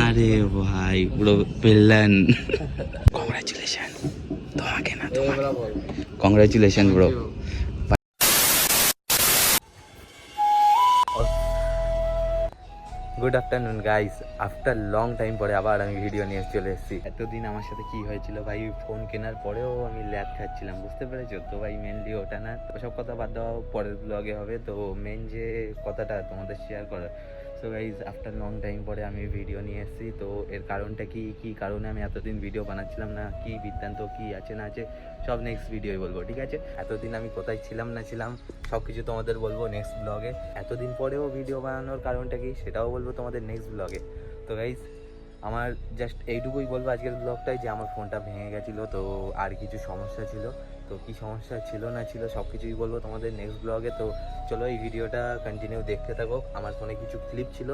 আরে ভাই পুরো পেলেন। কংগ্রাচুলেশন তোমাকে না তোমাকে, congratulation bro. Good afternoon guys, after long time পরে আবার আমি ভিডিও নিয়ে চলে এসেছি। এতদিন আমার সাথে কি হয়েছিল ভাই, ফোন কেনার পরেও আমি ল্যাব খাচ্ছিলাম, বুঝতে পেরেছো তো ভাই। মেনলি ওটা না, ওসব কথা বাদ দেওয়া পরের ব্লগে হবে। তো মেন যে কথাটা তোমাদের শেয়ার করার, so guys after long time পরে আমি ভিডিও নিয়ে এসেছি। তো এর কারণটা কি, কি কারণে আমি এতদিন ভিডিও বানাচ্ছিলাম না, কি বৃত্তান্ত কি আছে না আছে, সব নেক্সট ভিডিওই বলবো, ঠিক আছে। এতদিন আমি কোথায় ছিলাম না ছিলাম সব কিছু তোমাদের বলবো নেক্সট ব্লগে। এতদিন পরেও ভিডিও বানানোর কারণটা কি সেটাও বলবো তোমাদের নেক্সট ব্লগে। তো গাইজ আমার জাস্ট এইটুকুই বলবো আজকের ব্লগটাই, যে আমার ফোনটা ভেঙে গেছিলো, তো আর কিছু সমস্যা ছিল। তো কী সমস্যা ছিল না ছিল সব কিছুই বলবো তোমাদের নেক্সট ব্লগে। তো চলো এই ভিডিওটা কন্টিনিউ দেখতে থাকো। আমার ফোনে কিছু ক্লিপ ছিল,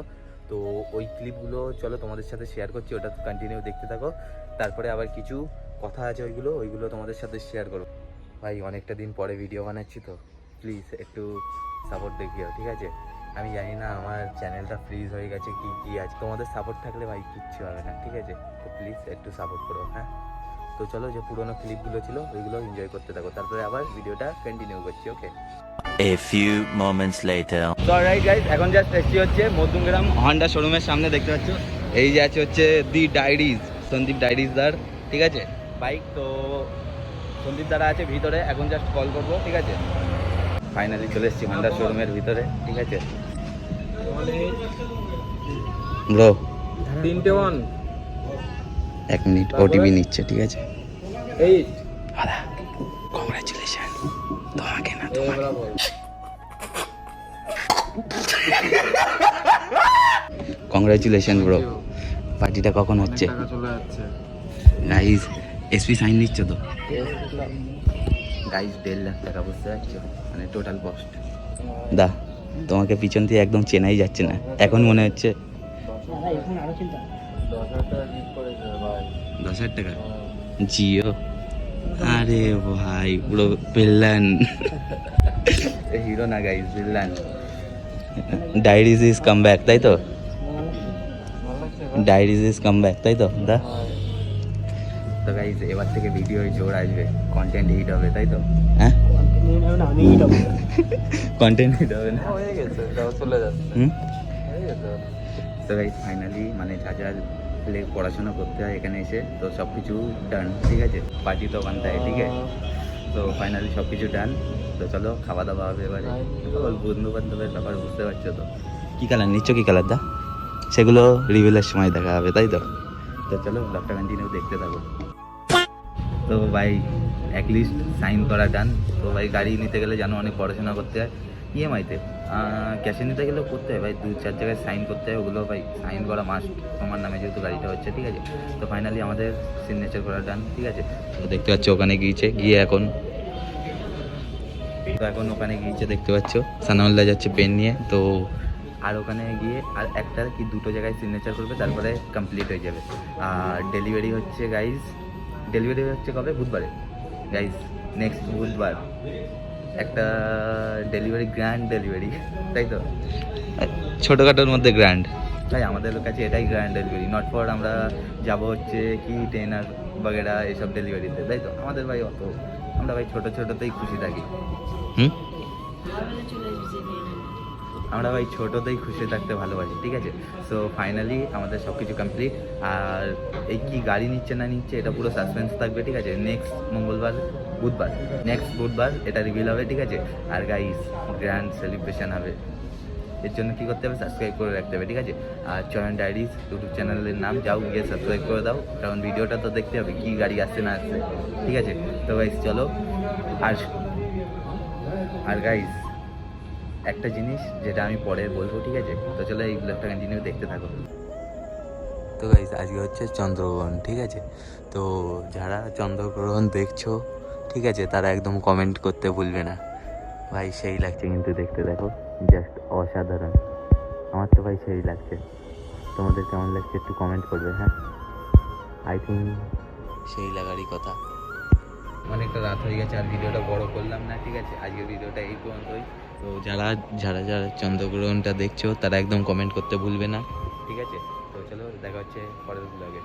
তো ওই ক্লিপগুলো চলো তোমাদের সাথে শেয়ার করছি, ওটা কন্টিনিউ দেখতে থাকো। তারপরে আবার কিছু কথা আছে ওইগুলো তোমাদের সাথে শেয়ার করো। ভাই অনেকটা দিন পরে ভিডিও বানাচ্ছি, তো প্লিজ একটু সাপোর্ট দেখিও, ঠিক আছে। আমি জানি না আমার চ্যানেলটা ফ্রিজ হয়ে গেছে কি কি আছে, তোমাদের সাপোর্ট থাকলে ভাই কিচ্ছু হবে না, ঠিক আছে। তো প্লিজ একটু সাপোর্ট করো, হ্যাঁ। তো চলো যে পুরোনো ক্লিপগুলো ছিল ওইগুলো এনজয় করতে থাকো, তারপরে আবার ভিডিওটা কন্টিনিউ করছি, ওকে। A few moments later. তো অলরাইট গাইস, এখন জাস্ট এসছি হচ্ছে মধ্যমগ্রাম হন্ডা শোরুমের সামনে, দেখতে পাচ্ছ এই যে আছে হচ্ছে দি ডায়েরিজ, সন্দীপ ডায়েরিজ দার, ঠিক আছে বাইক। তো সন্দীপ দারা আছে ভিতরে, এখন জাস্ট কল করবো, ঠিক আছে। ফাইনালি চলে এসেছি হন্ডা শোরুমের ভিতরে, ঠিক আছে ব্রো। 3-1 এক মিনিট ওটিপি নিচ্ছে, ঠিক আছে। 8 দাদা কংগ্রাচুলেশন তোমাকে না তোমাকে, কংগ্রাচুলেশন ব্রো। পার্টিটা কখন হচ্ছে টাকা চলে যাচ্ছে গাইজ? এসপি সাইন নিচ্ছ তো গাইজ? 1.5 লাখ টাকা, বুঝতে পারছো, মানে টোটাল কস্ট। দা তোমাকে পিছন থেকে একদম চেনাই যাচ্ছে না, এখন মনে হচ্ছে 10,000 টাকা জিও। আরে ভাই পুরো পেলেন হিরো না guys, villain. Diaries is come back, তাই তো? ডায়েরিজ ইজ কাম ব্যাক, তাই তো দা? তো গাইজ এবার থেকে ভিডিও জোর আসবে, কন্টেন্ট হিট হবে, তাই তো? হ্যাঁ কন্টেন্ট হিট হবে না, হয়ে গেছে, চলে যাচ্ছে। তো গাইজ ফাইনালি মানে যা যা পড়াশোনা করতে হয় এখানে এসে, তো সব কিছু ডান, ঠিক আছে। পার্টি তো ওখানটায়, ঠিক আছে। তো ফাইনালি সব কিছু ডান। তো চলো খাওয়া দাওয়া হবে এবারে, বন্ধু বান্ধবের ব্যাপার, বুঝতে পারছো তো। কী কালার নিচ্ছ, কী কালার দা? সেগুলো রিভিলের সময় দেখা হবে, তাই তো? তো চলো ব্লগটা কন্টিনিউ দেখতে থাকো। তো ভাই অ্যাটলিস্ট সাইন করা ডান। তো ভাই গাড়ি নিতে গেলে জানো অনেক পড়াশোনা করতে হয়, ইএমআইতে ক্যাশে নিতে গেলেও করতে হয় ভাই, 2-4 জায়গায় সাইন করতে হয়, ওগুলো ভাই সাইন করা মাস্ট তোমার নামে, যেহেতু গাড়িটা হচ্ছে, ঠিক আছে। তো ফাইনালি আমাদের সিগনেচার করা ডান, ঠিক আছে। তো দেখতে পাচ্ছ ওখানে গিয়ে এখন, তো এখন ওখানে গিয়েছে দেখতে পাচ্ছ, সানাউল্লাহ যাচ্ছে পেন নিয়ে। তো আর ওখানে গিয়ে আর একটা কি দুটো জায়গায় সিগনেচার করবে, তারপরে কমপ্লিট হয়ে যাবে। আর ডেলিভারি হচ্ছে গাইজ, ডেলিভারি হচ্ছে কবে? বুধবারে গাইজ, নেক্সট বুধবার একটা ডেলিভারি, গ্র্যান্ড ডেলিভারি, তাই তো? ছোটোখাটোর মধ্যে গ্র্যান্ড ভাই, আমাদের কাছে এটাই গ্র্যান্ড ডেলিভারি। নট ফর আমরা যাব হচ্ছে কি ট্রেনার বাগেরা এসব ডেলিভারিতে, তাই তো? আমাদের ভাই অত, আমরা ভাই ছোটো ছোটোতেই খুশি থাকি। আমরা ভাই ছোটোতেই খুশি থাকতে ভালোবাসি, ঠিক আছে। সো ফাইনালি আমাদের সব কিছু কমপ্লিট। আর এই কি গাড়ি নিচ্ছে না নিচ্ছে এটা পুরো সাসপেন্স থাকবে, ঠিক আছে। নেক্সট বুধবার এটা রিভিল হবে, ঠিক আছে। আর গাইস গ্র্যান্ড সেলিব্রেশন হবে, এর জন্য কী করতে হবে? সাবস্ক্রাইব করে রাখতে হবে, ঠিক আছে। আর চয়ন ডায়েরিজ ইউটিউব চ্যানেলের নাম, যাও গিয়ে সাবস্ক্রাইব করে দাও, কারণ ভিডিওটা তো দেখতে হবে কী গাড়ি আসছে না আসছে, ঠিক আছে। তো গাইস চলো। আর গাইস একটা জিনিস যেটা আমি পরে বলবো, ঠিক আছে। তো চলো এই ব্লগটা কন্টিনিউ দেখতে থাকো। তো গাইস আজকে হচ্ছে চন্দ্রগ্রহণ, ঠিক আছে। তো যারা চন্দ্রগ্রহণ দেখছো, ঠিক আছে, তারা একদম কমেন্ট করতে ভুলবে না ভাই। সেই লাগছে কিন্তু দেখতে, দেখো জাস্ট অসাধারণ। আমার তো ভাই সেই লাগছে, তোমাদের কেমন লাগছে একটু কমেন্ট করবে, হ্যাঁ। আই থিঙ্ক সেই লাগারই কথা। অনেকটা রাত হয়ে গেছে, আর ভিডিওটা বড় করলাম না, ঠিক আছে। আজকের ভিডিওটা এই পর্যন্তই। তো যারা চন্দ্রগ্রহণটা দেখছো তারা একদম কমেন্ট করতে ভুলবে না। ঠিক আছে? তো চলো দেখা হচ্ছে পরের ব্লগে।